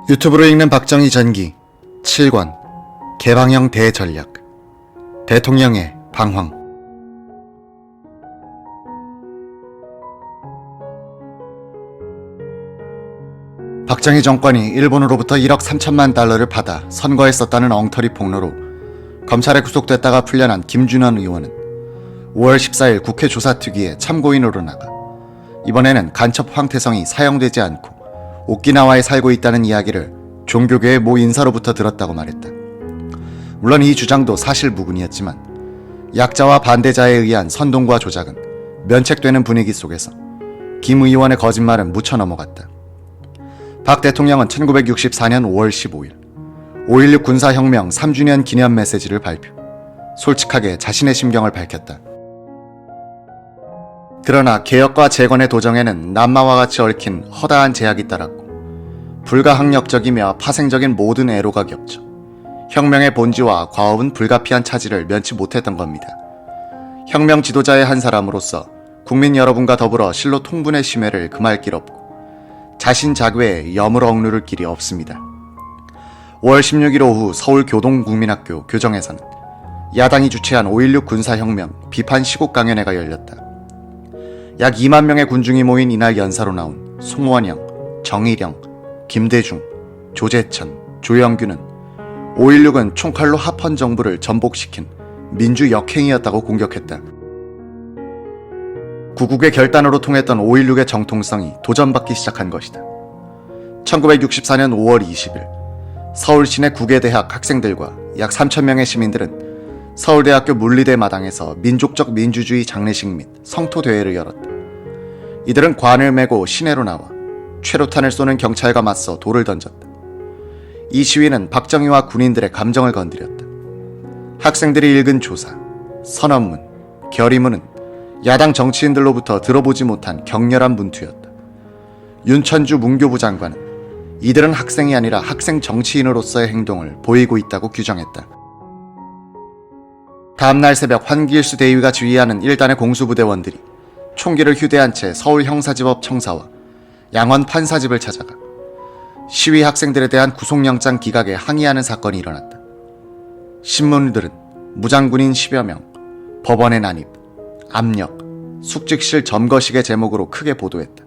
유튜브로 읽는 박정희 전기 7권 개방형 대전략 대통령의 방황. 박정희 정권이 일본으로부터 1억 3천만 달러를 받아 선거에 썼다는 엉터리 폭로로 검찰에 구속됐다가 풀려난 김준원 의원은 5월 14일 국회 조사특위에 참고인으로 나가 이번에는 간첩 황태성이 사형되지 않고 오키나와에 살고 있다는 이야기를 종교계의 모 인사로부터 들었다고 말했다. 물론 이 주장도 사실무근이었지만 약자와 반대자에 의한 선동과 조작은 면책되는 분위기 속에서 김 의원의 거짓말은 묻혀 넘어갔다. 박 대통령은 1964년 5월 15일 5.16 군사혁명 3주년 기념 메시지를 발표. 솔직하게 자신의 심경을 밝혔다. 그러나 개혁과 재건의 도정에는 남마와 같이 얽힌 허다한 제약이 따랐고 불가항력적이며 파생적인 모든 애로가 겹쳐 혁명의 본질과 과업은 불가피한 차질을 면치 못했던 겁니다. 혁명 지도자의 한 사람으로서 국민 여러분과 더불어 실로 통분의 심해를 금할 길 없고 자신 자괴에 염을 억누를 길이 없습니다. 5월 16일 오후 서울 교동국민학교 교정에서는 야당이 주최한 5.16 군사혁명 비판 시국 강연회가 열렸다. 약 2만 명의 군중이 모인 이날 연사로 나온 송원영, 정일영, 김대중, 조재천, 조영규는 5.16은 총칼로 합헌 정부를 전복시킨 민주 역행이었다고 공격했다. 구국의 결단으로 통했던 5.16의 정통성이 도전받기 시작한 것이다. 1964년 5월 20일 서울 시내 국외대학 학생들과 약 3,000명의 시민들은 서울대학교 물리대 마당에서 민족적 민주주의 장례식 및 성토대회를 열었다. 이들은 관을 메고 시내로 나와 최루탄을 쏘는 경찰과 맞서 돌을 던졌다. 이 시위는 박정희와 군인들의 감정을 건드렸다. 학생들이 읽은 조사, 선언문, 결의문은 야당 정치인들로부터 들어보지 못한 격렬한 문투였다. 윤천주 문교부 장관은 이들은 학생이 아니라 학생 정치인으로서의 행동을 보이고 있다고 규정했다. 다음날 새벽 환길수 대위가 지휘하는 1단의 공수부대원들이 총기를 휴대한 채 서울 형사지법 청사와 양원 판사집을 찾아가 시위 학생들에 대한 구속영장 기각에 항의하는 사건이 일어났다. 신문들은 무장군인 10여 명, 법원의 난입, 압력, 숙직실 점거식의 제목으로 크게 보도했다.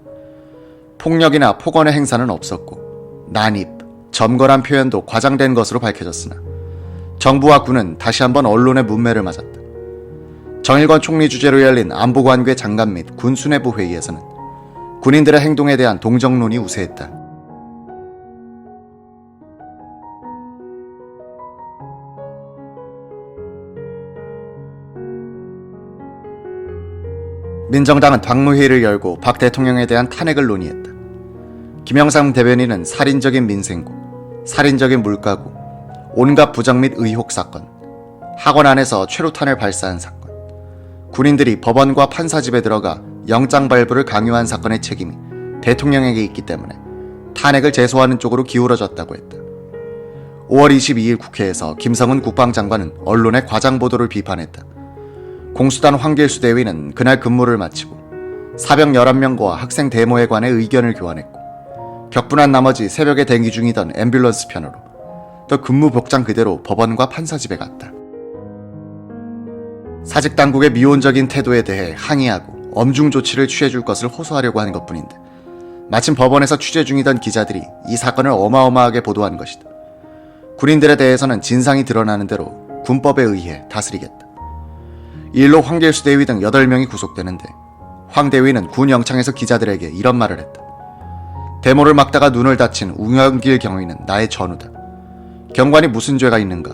폭력이나 폭언의 행사는 없었고 난입, 점거란 표현도 과장된 것으로 밝혀졌으나 정부와 군은 다시 한번 언론의 문매를 맞았다. 정일권 총리 주재로 열린 안보관계 장관 및 군수뇌부 회의에서는 군인들의 행동에 대한 동정론이 우세했다. 민정당은 당무회의를 열고 박 대통령에 대한 탄핵을 논의했다. 김영삼 대변인은 살인적인 민생고, 살인적인 물가고, 온갖 부정 및 의혹 사건, 학원 안에서 최루탄을 발사한 사건, 군인들이 법원과 판사집에 들어가 영장 발부를 강요한 사건의 책임이 대통령에게 있기 때문에 탄핵을 제소하는 쪽으로 기울어졌다고 했다. 5월 22일 국회에서 김성은 국방장관은 언론의 과장 보도를 비판했다. 공수단 환길수 대위는 그날 근무를 마치고 사병 11명과 학생 데모에 관해 의견을 교환했고 격분한 나머지 새벽에 대기 중이던 앰뷸런스 편으로 또 근무 복장 그대로 법원과 판사집에 갔다. 사직당국의 미온적인 태도에 대해 항의하고 엄중 조치를 취해줄 것을 호소하려고 하는 것뿐인데 마침 법원에서 취재 중이던 기자들이 이 사건을 어마어마하게 보도한 것이다. 군인들에 대해서는 진상이 드러나는 대로 군법에 의해 다스리겠다. 이 일로 황길수 대위 등 8명이 구속되는데 황 대위는 군 영창에서 기자들에게 이런 말을 했다. 데모를 막다가 눈을 다친 웅영길 경위는 나의 전우다. 경관이 무슨 죄가 있는가?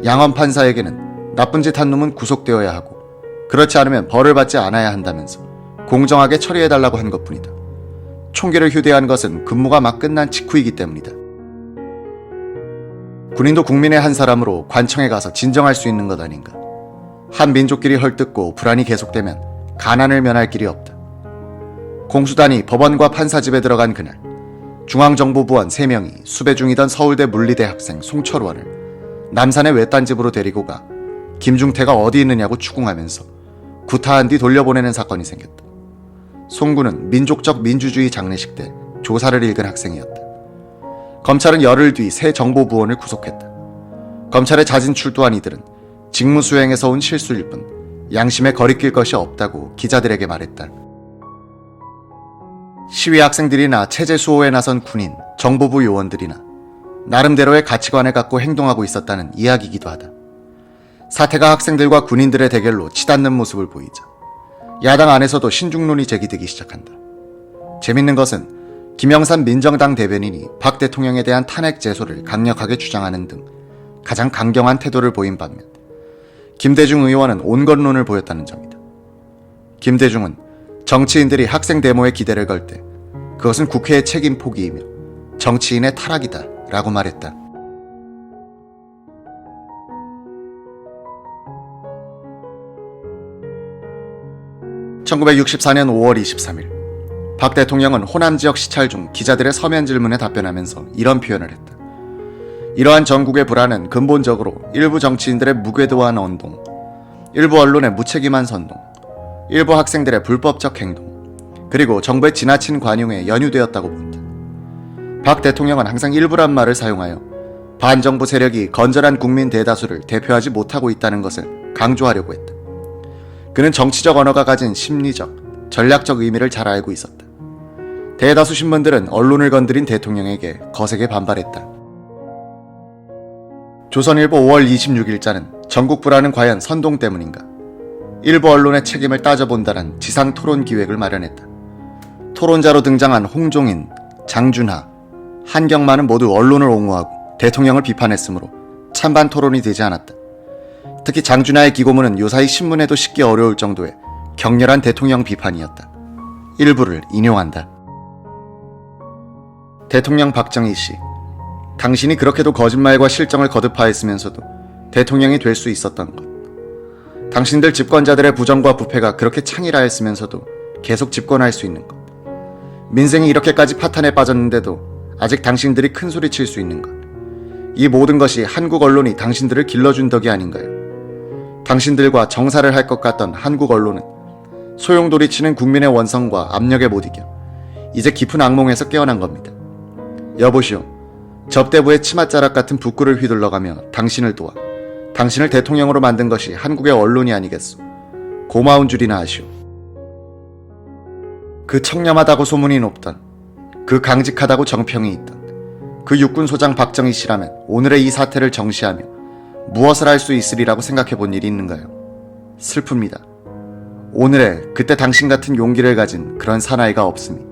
양원 판사에게는 나쁜 짓 한 놈은 구속되어야 하고 그렇지 않으면 벌을 받지 않아야 한다면서 공정하게 처리해달라고 한 것뿐이다. 총기를 휴대한 것은 근무가 막 끝난 직후이기 때문이다. 군인도 국민의 한 사람으로 관청에 가서 진정할 수 있는 것 아닌가. 한 민족끼리 헐뜯고 불안이 계속되면 가난을 면할 길이 없다. 공수단이 법원과 판사집에 들어간 그날 중앙정보부원 3명이 수배 중이던 서울대 물리대 학생 송철원을 남산의 외딴 집으로 데리고 가 김중태가 어디 있느냐고 추궁하면서 구타한 뒤 돌려보내는 사건이 생겼다. 송군은 민족적 민주주의 장례식 때 조사를 읽은 학생이었다. 검찰은 열흘 뒤 새 정보부원을 구속했다. 검찰에 자진 출두한 이들은 직무수행에서 온 실수일 뿐 양심에 거리낄 것이 없다고 기자들에게 말했다. 시위 학생들이나 체제 수호에 나선 군인, 정보부 요원들이나 나름대로의 가치관을 갖고 행동하고 있었다는 이야기이기도 하다. 사태가 학생들과 군인들의 대결로 치닫는 모습을 보이자 야당 안에서도 신중론이 제기되기 시작한다. 재밌는 것은 김영삼 민정당 대변인이 박 대통령에 대한 탄핵 제소를 강력하게 주장하는 등 가장 강경한 태도를 보인 반면 김대중 의원은 온건론을 보였다는 점이다. 김대중은 정치인들이 학생 데모에 기대를 걸 때 그것은 국회의 책임 포기이며 정치인의 타락이다 라고 말했다. (1964년 5월 23일) 박 대통령은 호남 지역 시찰 중 기자들의 서면 질문에 답변하면서 이런 표현을 했다. 이러한 전국의 불안은 근본적으로 일부 정치인들의 무궤도한 언동, 일부 언론의 무책임한 선동, 일부 학생들의 불법적 행동, 그리고 정부의 지나친 관용에 연유되었다고 본다. 박 대통령은 항상 일부란 말을 사용하여 반정부 세력이 건전한 국민 대다수를 대표하지 못하고 있다는 것을 강조하려고 했다. 그는 정치적 언어가 가진 심리적, 전략적 의미를 잘 알고 있었다. 대다수 신문들은 언론을 건드린 대통령에게 거세게 반발했다. 조선일보 5월 26일자는 전국 불안은 과연 선동 때문인가? 일부 언론의 책임을 따져본다는 지상 토론 기획을 마련했다. 토론자로 등장한 홍종인, 장준하, 한경만은 모두 언론을 옹호하고 대통령을 비판했으므로 찬반 토론이 되지 않았다. 특히 장준하의 기고문은 요사이 신문에도 싣기 어려울 정도의 격렬한 대통령 비판이었다. 일부를 인용한다. 대통령 박정희 씨, 당신이 그렇게도 거짓말과 실정을 거듭하였으면서도 대통령이 될 수 있었던 것. 당신들 집권자들의 부정과 부패가 그렇게 창일하였으면서도 계속 집권할 수 있는 것. 민생이 이렇게까지 파탄에 빠졌는데도 아직 당신들이 큰소리 칠 수 있는 것. 이 모든 것이 한국 언론이 당신들을 길러준 덕이 아닌가요? 당신들과 정사를 할 것 같던 한국 언론은 소용돌이치는 국민의 원성과 압력에 못 이겨 이제 깊은 악몽에서 깨어난 겁니다. 여보시오, 접대부의 치맛자락 같은 북구를 휘둘러가며 당신을 도와 당신을 대통령으로 만든 것이 한국의 언론이 아니겠소. 고마운 줄이나 아시오. 그 청렴하다고 소문이 높던, 그 강직하다고 정평이 있던 그 육군소장 박정희 씨라면 오늘의 이 사태를 정시하며 무엇을 할 수 있으리라고 생각해 본 일이 있는가요? 슬픕니다. 오늘의 그때 당신 같은 용기를 가진 그런 사나이가 없으니.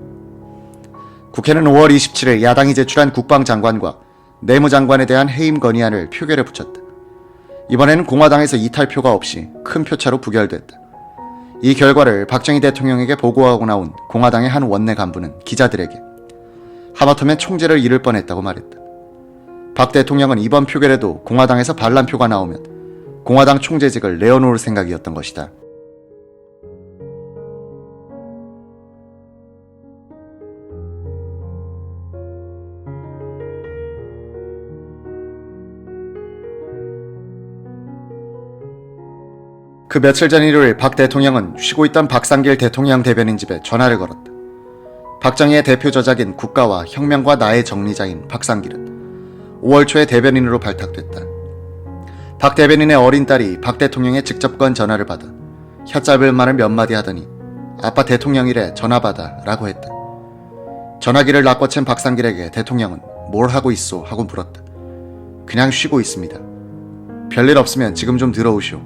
국회는 5월 27일 야당이 제출한 국방장관과 내무장관에 대한 해임 건의안을 표결에 붙였다. 이번에는 공화당에서 이탈표가 없이 큰 표차로 부결됐다. 이 결과를 박정희 대통령에게 보고하고 나온 공화당의 한 원내 간부는 기자들에게 하마터면 총재를 잃을 뻔했다고 말했다. 박 대통령은 이번 표결에도 공화당에서 반란표가 나오면 공화당 총재직을 내어놓을 생각이었던 것이다. 그 며칠 전 일요일 박 대통령은 쉬고 있던 박상길 대통령 대변인 집에 전화를 걸었다. 박정희의 대표 저작인 국가와 혁명과 나의 정리자인 박상길은 5월 초에 대변인으로 발탁됐다. 박 대변인의 어린 딸이 박 대통령의 직접 건 전화를 받아 혀짧은 말을 몇 마디 하더니 아빠 대통령이래 전화 받아 라고 했다. 전화기를 낚아챈 박상길에게 대통령은 뭘 하고 있소 하고 물었다. 그냥 쉬고 있습니다. 별일 없으면 지금 좀 들어오시오.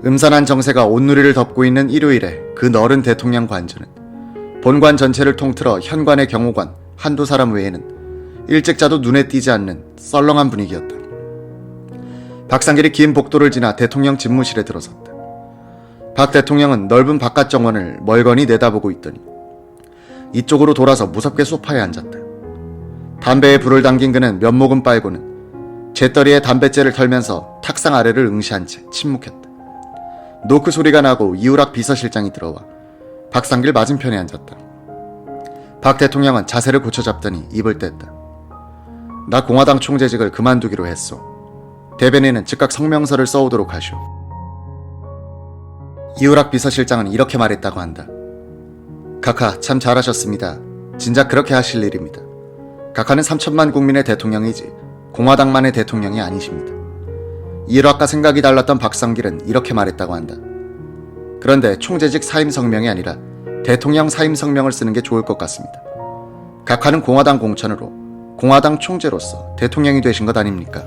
음산한 정세가 온누리를 덮고 있는 일요일에 그 너른 대통령 관저는 본관 전체를 통틀어 현관의 경호관 한두 사람 외에는 일찍 자도 눈에 띄지 않는 썰렁한 분위기였다. 박상길이 긴 복도를 지나 대통령 집무실에 들어섰다. 박 대통령은 넓은 바깥 정원을 멀거니 내다보고 있더니 이쪽으로 돌아서 무섭게 소파에 앉았다. 담배에 불을 당긴 그는 면목은 빨고는 재떨이에 담뱃재를 털면서 탁상 아래를 응시한 채 침묵했다. 노크 소리가 나고 이우락 비서실장이 들어와 박상길 맞은편에 앉았다. 박 대통령은 자세를 고쳐잡더니 입을 뗐다. 나 공화당 총재직을 그만두기로 했소. 대변인은 즉각 성명서를 써오도록 하시오. 이우락 비서실장은 이렇게 말했다고 한다. 카카 참 잘하셨습니다. 진작 그렇게 하실 일입니다. 각하는 3천만 국민의 대통령이지 공화당만의 대통령이 아니십니다. 일화과 생각이 달랐던 박성길은 이렇게 말했다고 한다. 그런데 총재직 사임 성명이 아니라 대통령 사임 성명을 쓰는 게 좋을 것 같습니다. 각하는 공화당 공천으로 공화당 총재로서 대통령이 되신 것 아닙니까?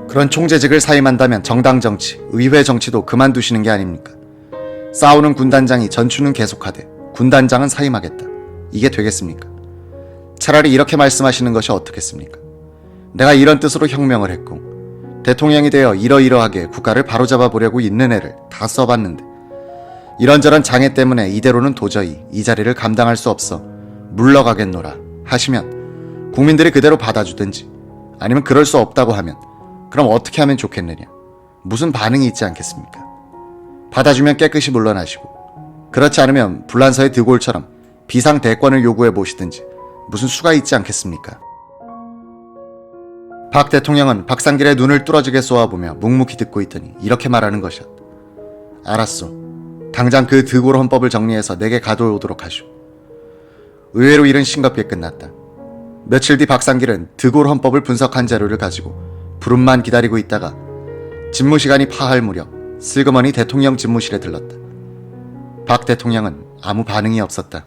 그런 총재직을 사임한다면 정당 정치, 의회 정치도 그만두시는 게 아닙니까? 싸우는 군단장이 전추는 계속하되 군단장은 사임하겠다. 이게 되겠습니까? 차라리 이렇게 말씀하시는 것이 어떻겠습니까? 내가 이런 뜻으로 혁명을 했고 대통령이 되어 이러이러하게 국가를 바로잡아 보려고 있는 애를 다 써봤는데 이런저런 장애 때문에 이대로는 도저히 이 자리를 감당할 수 없어 물러가겠노라 하시면 국민들이 그대로 받아주든지 아니면 그럴 수 없다고 하면 그럼 어떻게 하면 좋겠느냐? 무슨 반응이 있지 않겠습니까? 받아주면 깨끗이 물러나시고 그렇지 않으면 불란서의 드골처럼 비상대권을 요구해 보시든지 무슨 수가 있지 않겠습니까? 박 대통령은 박상길의 눈을 뚫어지게 쏘아보며 묵묵히 듣고 있더니 이렇게 말하는 것이었다. 알았소. 당장 그 드골 헌법을 정리해서 내게 가져오도록 하시오. 의외로 일은 싱겁게 끝났다. 며칠 뒤 박상길은 드골 헌법을 분석한 자료를 가지고 부름만 기다리고 있다가 집무 시간이 파할 무렵 슬그머니 대통령 집무실에 들렀다. 박 대통령은 아무 반응이 없었다.